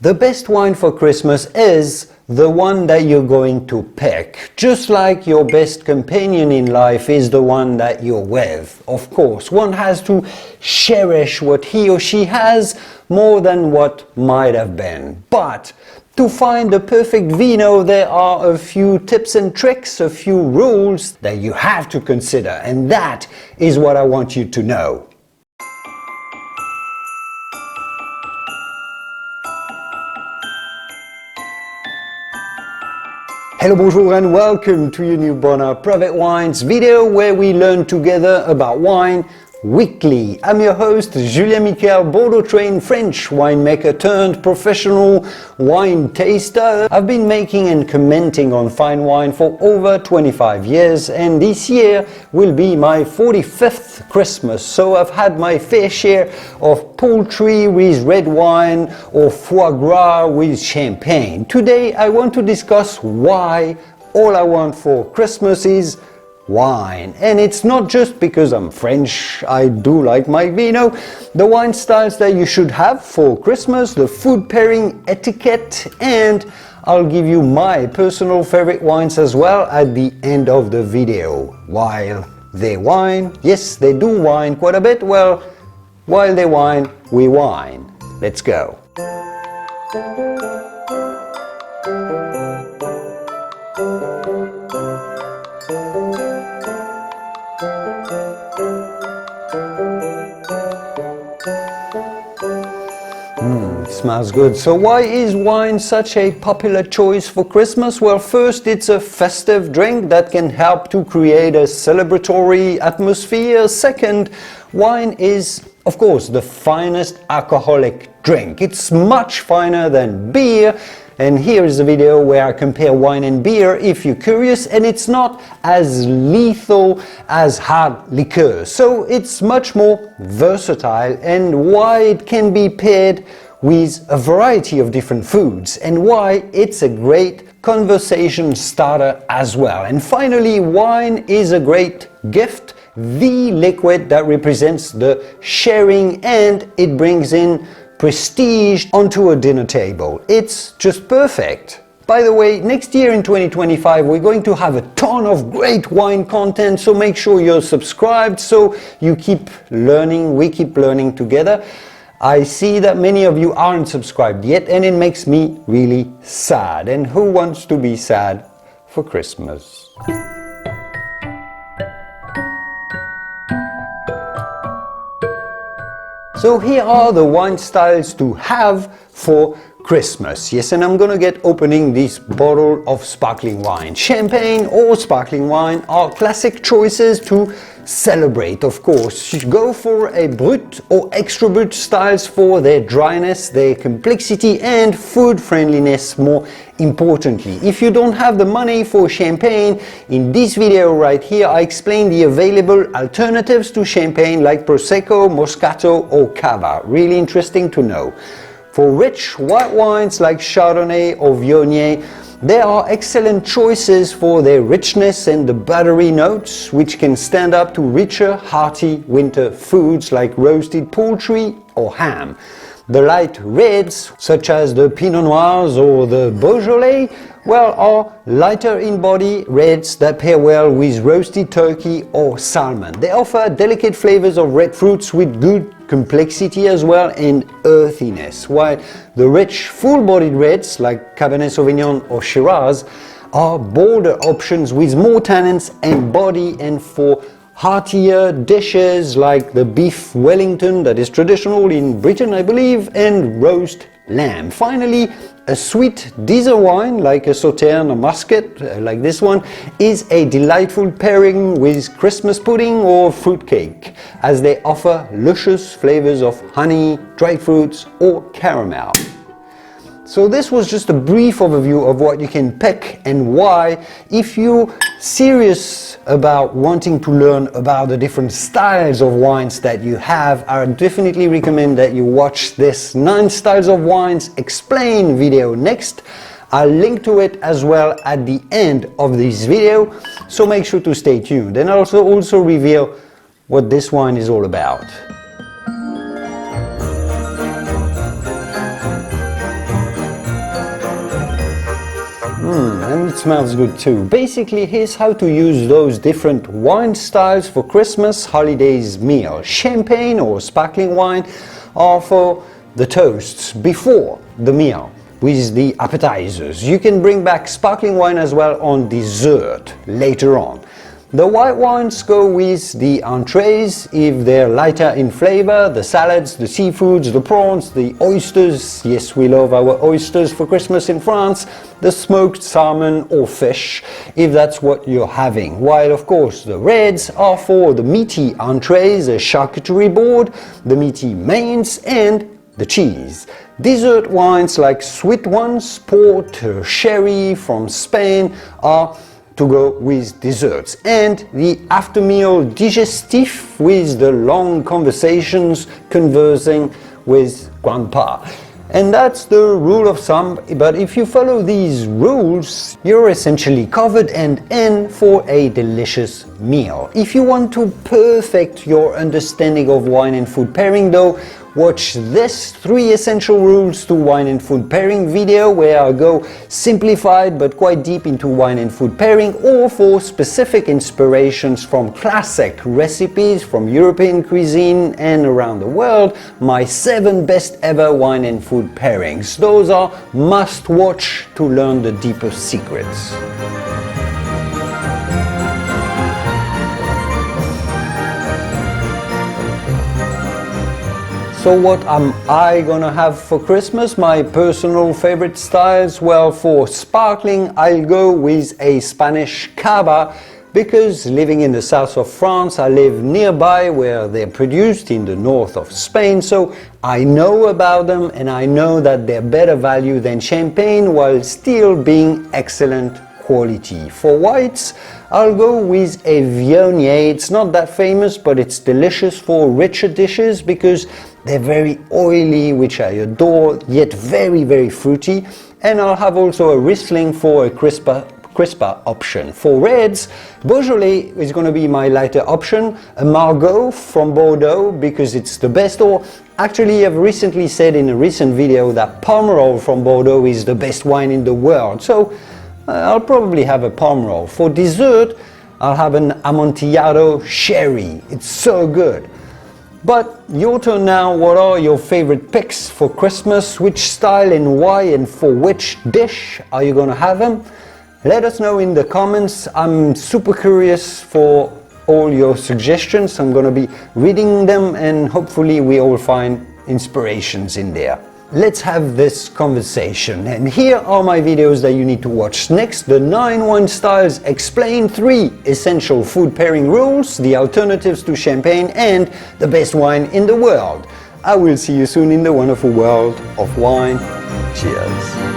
The best wine for Christmas is the one that you're going to pick. Just like your best companion in life is the one that you're with. Of course, one has to cherish what he or she has more than what might have been. But to find the perfect vino, there are a few tips and tricks, a few rules that you have to consider, and that is what I want you to know. Hello, bonjour and welcome to your new Bonheur Private Wines video where we learn together about wine weekly. I'm your host, Julien Michel, Bordeaux-trained French winemaker turned professional wine taster. I've been making and commenting on fine wine for over 25 years, and this year will be my 45th Christmas, so I've had my fair share of poultry with red wine or foie gras with champagne. Today I want to discuss why all I want for Christmas is wine. And it's not just because I'm French, I do like my vino. The wine styles that you should have for Christmas, the food pairing etiquette, and I'll give you my personal favorite wines as well at the end of the video. While they wine, yes, they do wine quite a bit, well, while they wine, we wine. Let's go. Smells good. So why is wine such a popular choice for Christmas? Well, first, it's a festive drink that can help to create a celebratory atmosphere. Second, wine is, of course, the finest alcoholic drink. It's much finer than beer. And here is a video where I compare wine and beer if you're curious, and it's not as lethal as hard liqueur. So it's much more versatile, and why it can be paired with a variety of different foods, and why it's a great conversation starter as well. And finally, wine is a great gift, the liquid that represents the sharing, and it brings in prestige onto a dinner table. It's just perfect. By the way, next year in 2025 we're going to have a ton of great wine content, so make sure you're subscribed so you keep learning, we keep learning together. I see that many of you aren't subscribed yet, and it makes me really sad. And who wants to be sad for Christmas? So here are the wine styles to have for Christmas. Yes, and I'm gonna get opening this bottle of sparkling wine. Champagne or sparkling wine are classic choices to celebrate, of course. You go for a brut or extra brut styles for their dryness, their complexity, and food friendliness more importantly. If you don't have the money for champagne, in this video right here I explain the available alternatives to champagne like Prosecco, Moscato or Cava. Really interesting to know. For rich white wines like Chardonnay or Viognier, there are excellent choices for their richness and the buttery notes, which can stand up to richer, hearty winter foods like roasted poultry or ham. The light reds, such as the Pinot Noirs or the Beaujolais, well, are lighter in body reds that pair well with roasted turkey or salmon. They offer delicate flavors of red fruits with good complexity as well and earthiness, while the rich full-bodied reds like Cabernet Sauvignon or Shiraz are bolder options with more tannins and body, and for heartier dishes like the beef Wellington that is traditional in Britain, I believe, and roast lamb. Finally, a sweet dessert wine like a Sauterne or Muscat, like this one, is a delightful pairing with Christmas pudding or fruitcake, as they offer luscious flavors of honey, dried fruits or caramel. So this was just a brief overview of what you can pick and why. If you're serious about wanting to learn about the different styles of wines that you have, I definitely recommend that you watch this 9 Styles of Wines Explained video next. I'll link to it as well at the end of this video, so make sure to stay tuned. And I'll also reveal what this wine is all about. And it smells good too. Basically, here's how to use those different wine styles for Christmas, holidays meal. Champagne or sparkling wine are for the toasts before the meal with the appetizers. You can bring back sparkling wine as well on dessert later on. The white wines go with the entrees if they're lighter in flavor, the salads, the seafoods, the prawns, the oysters. Yes, we love our oysters for Christmas in France. The smoked salmon or fish, if that's what you're having. While of course the reds are for the meaty entrees, the charcuterie board, the meaty mains and the cheese. Dessert wines like sweet ones, port, sherry from Spain are to go with desserts, and the after meal digestif with the long conversations conversing with grandpa. And that's the rule of thumb, but if you follow these rules, you're essentially covered and in for a delicious meal. If you want to perfect your understanding of wine and food pairing though, watch this 3 essential rules to wine and food pairing video where I go simplified but quite deep into wine and food pairing, or for specific inspirations from classic recipes from European cuisine and around the world, my 7 best ever wine and food pairings. Those are must watch to learn the deeper secrets. So what am I gonna have for Christmas? My personal favorite styles? Well, for sparkling, I'll go with a Spanish cava, because living in the south of France, I live nearby where they're produced in the north of Spain, so I know about them and I know that they're better value than champagne while still being excellent quality. For whites, I'll go with a Viognier. It's not that famous, but it's delicious for richer dishes because they're very oily, which I adore, yet very, very fruity. And I'll have also a Riesling for a crisper option. For reds, Beaujolais is going to be my lighter option, a Margaux from Bordeaux because it's the best, or actually I've recently said in a recent video that Pomerol from Bordeaux is the best wine in the world, so I'll probably have a Pomerol. For dessert, I'll have an Amontillado Sherry. It's so good. But your turn now. What are your favorite picks for Christmas? Which style and why, and for which dish are you going to have them? Let us know in the comments. I'm super curious for all your suggestions. I'm going to be reading them and hopefully we all find inspirations in there. Let's have this conversation, and here are my videos that you need to watch next. The 9 wine styles explain, 3 essential food pairing rules, the alternatives to champagne, and the best wine in the world. I will see you soon in the wonderful world of wine. Cheers.